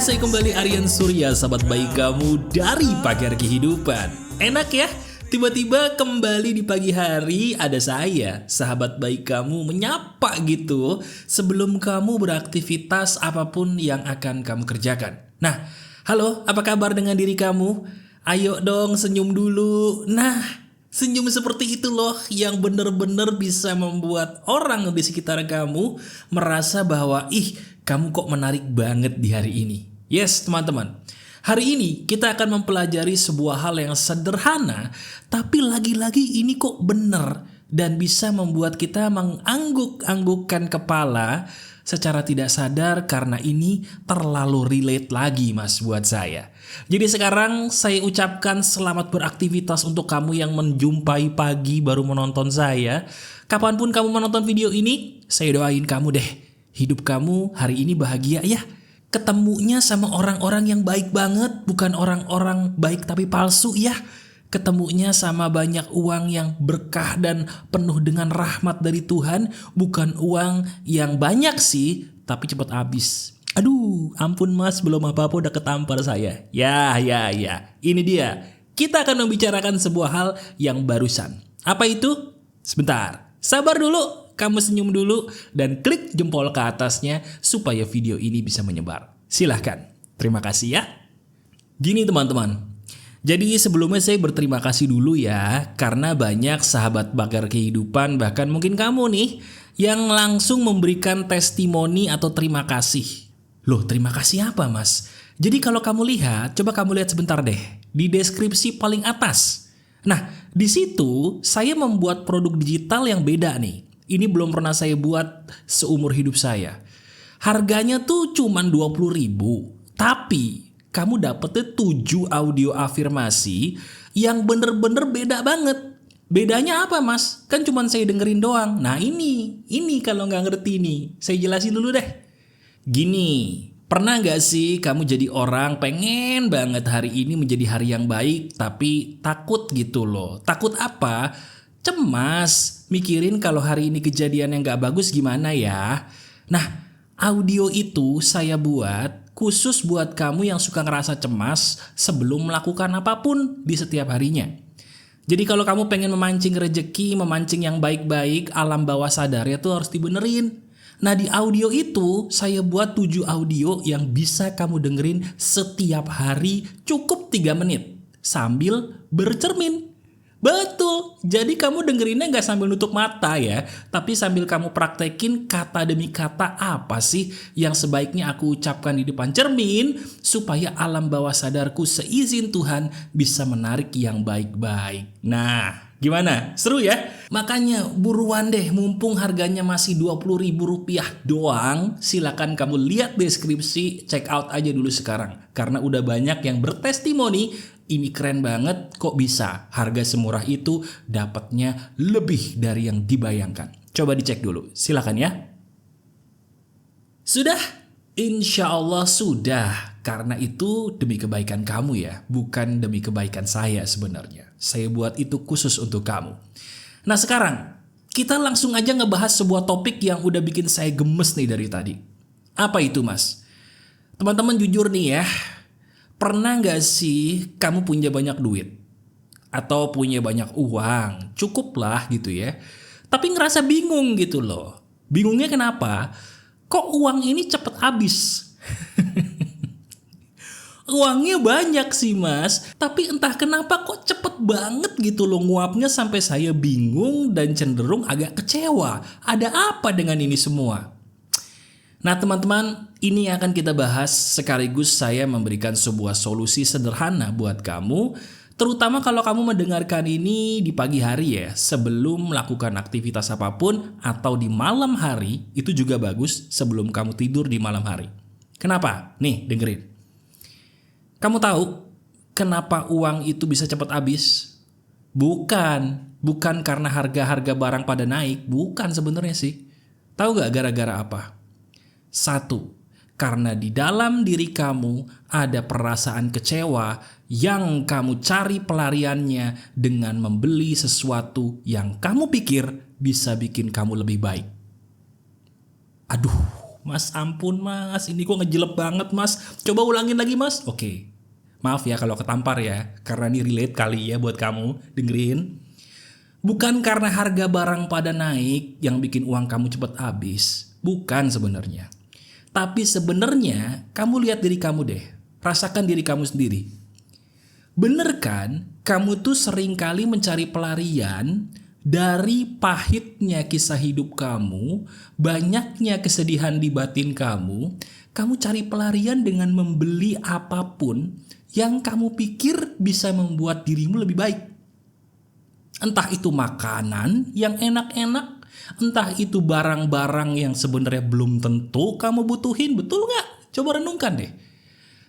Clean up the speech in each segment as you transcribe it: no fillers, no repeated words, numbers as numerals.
saya kembali Aryan Surya, sahabat baik kamu dari Pagar Kehidupan. Enak ya? Tiba-tiba kembali di pagi hari ada saya, sahabat baik kamu, menyapa gitu sebelum kamu beraktivitas apapun yang akan kamu kerjakan. Nah, halo, apa kabar dengan diri kamu? Ayo dong senyum dulu. Nah, senyum seperti itu loh yang benar-benar bisa membuat orang di sekitar kamu merasa bahwa kamu kok menarik banget di hari ini. Yes teman-teman, hari ini kita akan mempelajari sebuah hal yang sederhana, tapi lagi-lagi ini kok benar dan bisa membuat kita mengangguk-anggukkan kepala secara tidak sadar karena ini terlalu relate lagi mas buat saya. Jadi sekarang saya ucapkan selamat beraktivitas untuk kamu yang menjumpai pagi baru menonton saya. Kapanpun kamu menonton video ini, saya doain kamu deh. Hidup kamu hari ini bahagia ya. Ketemunya sama orang-orang yang baik banget, bukan orang-orang baik tapi palsu ya. Ketemunya sama banyak uang yang berkah dan penuh dengan rahmat dari Tuhan, bukan uang yang banyak sih, tapi cepat habis. Aduh, ampun mas, belum apa-apa udah ketampar saya. Ya, ini dia. Kita akan membicarakan sebuah hal yang barusan. Apa itu? Sebentar, sabar dulu. Kamu senyum dulu dan klik jempol ke atasnya supaya video ini bisa menyebar. Silahkan. Terima kasih ya. Gini teman-teman. Jadi sebelumnya saya berterima kasih dulu ya. Karena banyak sahabat Pagar Kehidupan, bahkan mungkin kamu nih, yang langsung memberikan testimoni atau terima kasih. Loh, terima kasih apa mas? Jadi kalau kamu lihat, coba kamu lihat sebentar deh. Di deskripsi paling atas. Nah, di situ saya membuat produk digital yang beda nih. Ini belum pernah saya buat seumur hidup saya. Harganya tuh cuman 20.000. Tapi kamu dapetnya 7 audio afirmasi yang bener-bener beda banget. Bedanya apa mas? Kan cuman saya dengerin doang. Nah ini kalau nggak ngerti nih. Saya jelasin dulu deh. Gini, pernah nggak sih kamu jadi orang pengen banget hari ini menjadi hari yang baik tapi takut gitu loh. Takut apa? Cemas, mikirin kalau hari ini kejadian yang gak bagus gimana ya. Nah, audio itu saya buat khusus buat kamu yang suka ngerasa cemas sebelum melakukan apapun di setiap harinya. Jadi kalau kamu pengen memancing rejeki, memancing yang baik-baik, alam bawah sadarnya tuh harus dibenerin. Nah di audio itu saya buat 7 audio yang bisa kamu dengerin setiap hari cukup 3 menit sambil bercermin. Betul, jadi kamu dengerinnya gak sambil nutup mata ya, tapi sambil kamu praktekin kata demi kata apa sih yang sebaiknya aku ucapkan di depan cermin supaya alam bawah sadarku seizin Tuhan bisa menarik yang baik-baik. Nah, gimana? Seru ya? Makanya buruan deh, mumpung harganya masih Rp20.000 doang, silakan kamu lihat deskripsi, check out aja dulu sekarang. Karena udah banyak yang bertestimoni, ini keren banget, kok bisa harga semurah itu dapatnya lebih dari yang dibayangkan. Coba dicek dulu, silakan ya. Sudah? Insya Allah sudah. Karena itu demi kebaikan kamu ya, bukan demi kebaikan saya sebenarnya. Saya buat itu khusus untuk kamu. Nah sekarang, kita langsung aja ngebahas sebuah topik yang udah bikin saya gemes nih dari tadi. Apa itu mas? Teman-teman jujur nih ya, pernah gak sih kamu punya banyak duit? Atau punya banyak uang? Cukup lah gitu ya. Tapi ngerasa bingung gitu loh. Bingungnya kenapa? Kok uang ini cepet habis? Uangnya banyak sih mas, tapi entah kenapa kok cepet banget gitu loh nguapnya sampai saya bingung dan cenderung agak kecewa. Ada apa dengan ini semua? Nah teman-teman, ini akan kita bahas sekaligus saya memberikan sebuah solusi sederhana buat kamu, terutama kalau kamu mendengarkan ini di pagi hari ya, sebelum melakukan aktivitas apapun atau di malam hari, itu juga bagus sebelum kamu tidur di malam hari. Kenapa? Nih dengerin. Kamu tahu kenapa uang itu bisa cepat habis? Bukan karena harga-harga barang pada naik, bukan sebenarnya sih. Tahu gak gara-gara apa? 1, karena di dalam diri kamu ada perasaan kecewa yang kamu cari pelariannya dengan membeli sesuatu yang kamu pikir bisa bikin kamu lebih baik. Aduh, Mas ampun mas, ini kok ngejelek banget mas. Coba ulangin lagi mas. Oke, maaf ya kalau ketampar ya, karena ini relate kali ya buat kamu, dengerin. Bukan karena harga barang pada naik yang bikin uang kamu cepat habis. Bukan sebenarnya. Tapi sebenarnya kamu lihat diri kamu deh. Rasakan diri kamu sendiri. Bener kan, kamu tuh sering kali mencari pelarian dari pahitnya kisah hidup kamu, banyaknya kesedihan di batin kamu cari pelarian dengan membeli apapun yang kamu pikir bisa membuat dirimu lebih baik. Entah itu makanan yang enak-enak, entah itu barang-barang yang sebenarnya belum tentu kamu butuhin, betul nggak? Coba renungkan deh.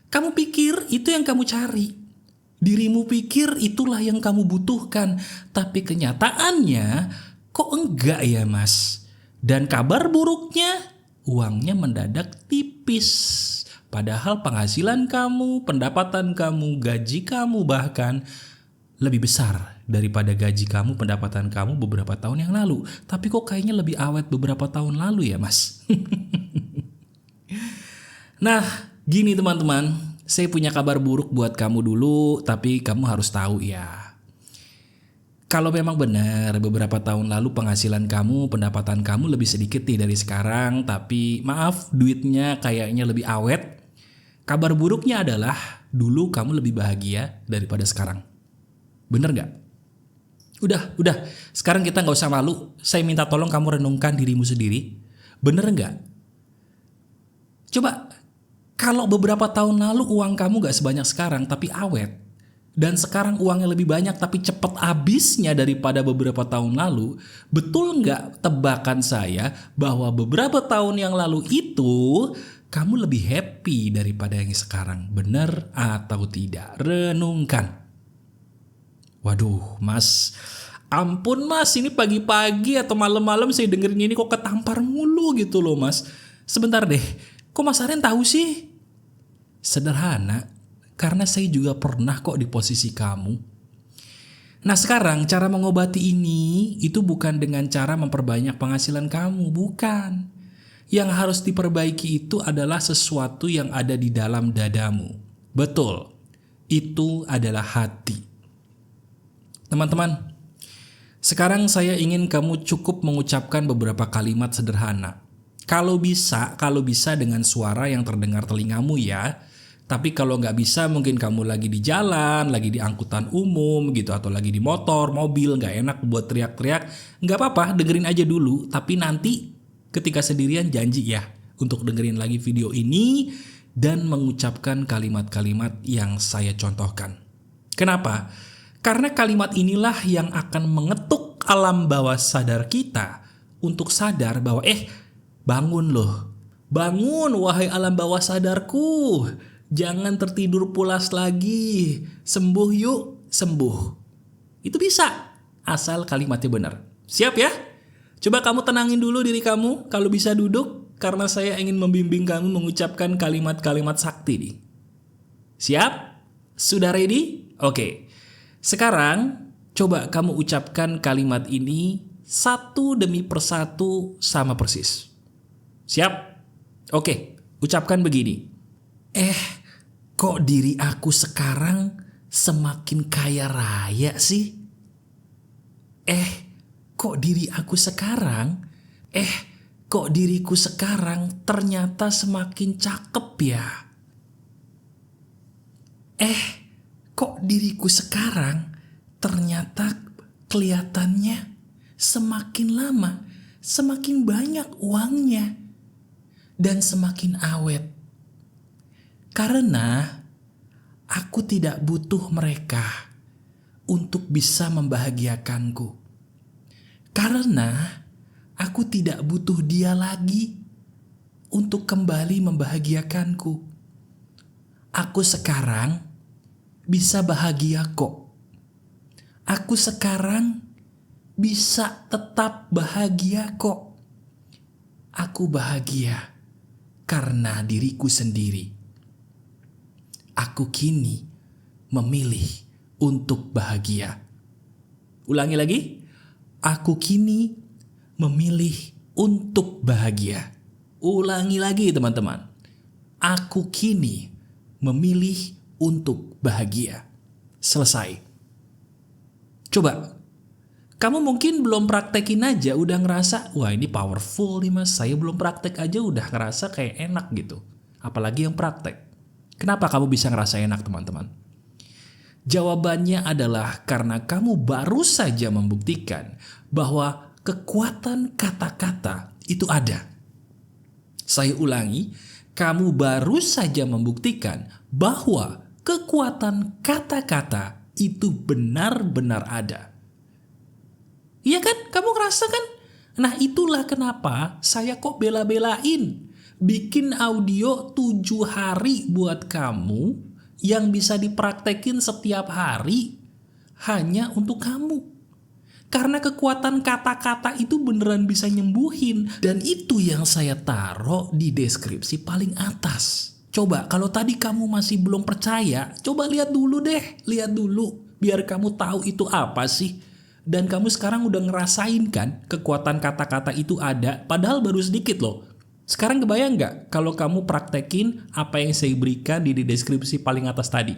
Kamu pikir itu yang kamu cari. Dirimu pikir itulah yang kamu butuhkan, tapi kenyataannya kok enggak ya mas? Dan kabar buruknya, uangnya mendadak tipis. Padahal penghasilan kamu, pendapatan kamu, gaji kamu bahkan lebih besar daripada gaji kamu, pendapatan kamu beberapa tahun yang lalu. Tapi kok kayaknya lebih awet beberapa tahun lalu ya mas? Nah, gini teman-teman. Saya punya kabar buruk buat kamu dulu, tapi kamu harus tahu ya. Kalau memang benar beberapa tahun lalu penghasilan kamu, pendapatan kamu lebih sedikit nih dari sekarang, tapi maaf duitnya kayaknya lebih awet. Kabar buruknya adalah dulu kamu lebih bahagia daripada sekarang. Bener nggak? Udah. Sekarang kita nggak usah malu. Saya minta tolong kamu renungkan dirimu sendiri. Bener nggak? Coba. Kalau beberapa tahun lalu uang kamu gak sebanyak sekarang tapi awet, dan sekarang uangnya lebih banyak tapi cepat habisnya daripada beberapa tahun lalu, betul gak tebakan saya bahwa beberapa tahun yang lalu itu kamu lebih happy daripada yang sekarang? Benar atau tidak? Renungkan. Waduh mas, ampun mas, ini pagi-pagi atau malam-malam saya dengerin ini kok ketampar mulu gitu loh mas. Sebentar deh, kok Mas Aren tahu sih? Sederhana, karena saya juga pernah kok di posisi kamu. Nah sekarang cara mengobati ini itu bukan dengan cara memperbanyak penghasilan kamu, bukan. Yang harus diperbaiki itu adalah sesuatu yang ada di dalam dadamu. Betul, itu adalah hati. Teman-teman, sekarang saya ingin kamu cukup mengucapkan beberapa kalimat sederhana. Kalau bisa dengan suara yang terdengar telingamu ya. Tapi kalau nggak bisa mungkin kamu lagi di jalan, lagi di angkutan umum gitu, atau lagi di motor, mobil, nggak enak buat teriak-teriak. Nggak apa-apa, dengerin aja dulu. Tapi nanti ketika sendirian janji ya untuk dengerin lagi video ini dan mengucapkan kalimat-kalimat yang saya contohkan. Kenapa? Karena kalimat inilah yang akan mengetuk alam bawah sadar kita untuk sadar bahwa bangun loh. Bangun wahai alam bawah sadarku. Jangan tertidur pulas lagi. Sembuh yuk, sembuh. Itu bisa, asal kalimatnya benar. Siap ya? Coba kamu tenangin dulu diri kamu. Kalau bisa duduk, karena saya ingin membimbing kamu mengucapkan kalimat-kalimat sakti nih. Siap? Sudah ready? Oke. Sekarang, coba kamu ucapkan kalimat ini satu demi persatu sama persis. Siap? Oke, ucapkan begini. Kok diri aku sekarang semakin kaya raya sih? Kok diriku sekarang ternyata semakin cakep ya? Kok diriku sekarang ternyata kelihatannya semakin lama, semakin banyak uangnya, dan semakin awet. Karena aku tidak butuh mereka untuk bisa membahagiakanku. Karena aku tidak butuh dia lagi untuk kembali membahagiakanku. Aku sekarang bisa bahagia kok. Aku sekarang bisa tetap bahagia kok. Aku bahagia karena diriku sendiri. Aku kini memilih untuk bahagia. Ulangi lagi. Aku kini memilih untuk bahagia. Ulangi lagi teman-teman. Aku kini memilih untuk bahagia. Selesai. Coba, kamu mungkin belum praktekin aja udah ngerasa, wah ini powerful nih mas, saya belum praktek aja udah ngerasa kayak enak gitu. Apalagi yang praktek. Kenapa kamu bisa ngerasa enak teman-teman? Jawabannya adalah karena kamu baru saja membuktikan bahwa kekuatan kata-kata itu ada. Saya ulangi, kamu baru saja membuktikan bahwa kekuatan kata-kata itu benar-benar ada. Iya kan? Kamu ngerasa kan? Nah itulah kenapa saya kok bela-belain bikin audio 7 hari buat kamu yang bisa dipraktekin setiap hari hanya untuk kamu. Karena kekuatan kata-kata itu beneran bisa nyembuhin. Dan itu yang saya taruh di deskripsi paling atas. Coba kalau tadi kamu masih belum percaya, coba lihat dulu deh. Lihat dulu biar kamu tahu itu apa sih. Dan kamu sekarang udah ngerasain kan kekuatan kata-kata itu ada. Padahal baru sedikit loh. Sekarang kebayang nggak kalau kamu praktekin apa yang saya berikan di deskripsi paling atas tadi.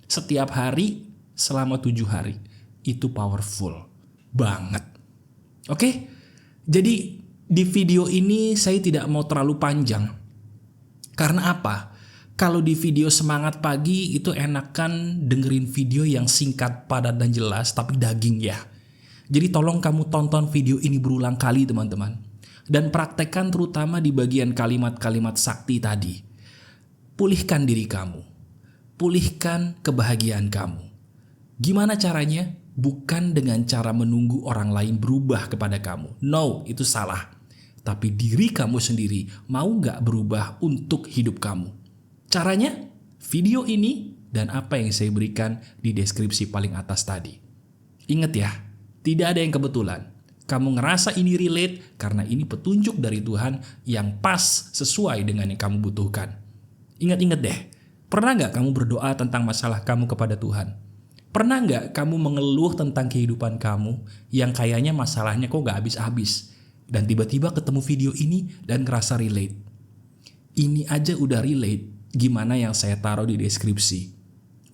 Setiap hari selama 7 hari. Itu powerful banget. Oke? Jadi di video ini saya tidak mau terlalu panjang. Karena apa? Kalau di video semangat pagi itu enakan dengerin video yang singkat, padat, dan jelas tapi daging ya. Jadi tolong kamu tonton video ini berulang kali teman-teman. Dan praktekkan terutama di bagian kalimat-kalimat sakti tadi. Pulihkan diri kamu. Pulihkan kebahagiaan kamu. Gimana caranya? Bukan dengan cara menunggu orang lain berubah kepada kamu. No, itu salah. Tapi diri kamu sendiri mau gak berubah untuk hidup kamu. Caranya? Video ini dan apa yang saya berikan di deskripsi paling atas tadi. Ingat ya, tidak ada yang kebetulan. Kamu ngerasa ini relate karena ini petunjuk dari Tuhan yang pas sesuai dengan yang kamu butuhkan. Ingat-ingat deh, pernah gak kamu berdoa tentang masalah kamu kepada Tuhan? Pernah nggak kamu mengeluh tentang kehidupan kamu yang kayaknya masalahnya kok nggak habis-habis? Dan tiba-tiba ketemu video ini dan ngerasa relate. Ini aja udah relate, gimana yang saya taruh di deskripsi?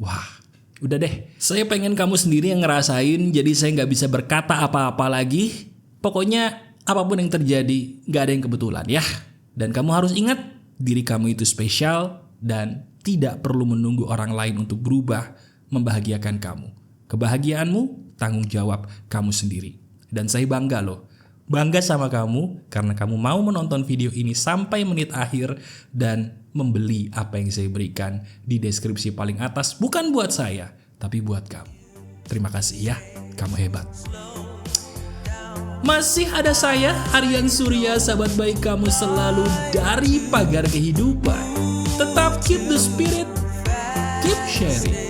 Wah, udah deh. Saya pengen kamu sendiri yang ngerasain, jadi saya nggak bisa berkata apa-apa lagi. Pokoknya apapun yang terjadi, nggak ada yang kebetulan ya. Dan kamu harus ingat, diri kamu itu spesial dan tidak perlu menunggu orang lain untuk berubah membahagiakan kamu. Kebahagiaanmu tanggung jawab kamu sendiri. Dan saya bangga loh. Bangga sama kamu karena kamu mau menonton video ini sampai menit akhir dan membeli apa yang saya berikan di deskripsi paling atas. Bukan buat saya, tapi buat kamu. Terima kasih ya, kamu hebat. Masih ada saya, Aryan Surya, sahabat baik kamu selalu dari Pagar Kehidupan. Tetap keep the spirit, keep sharing.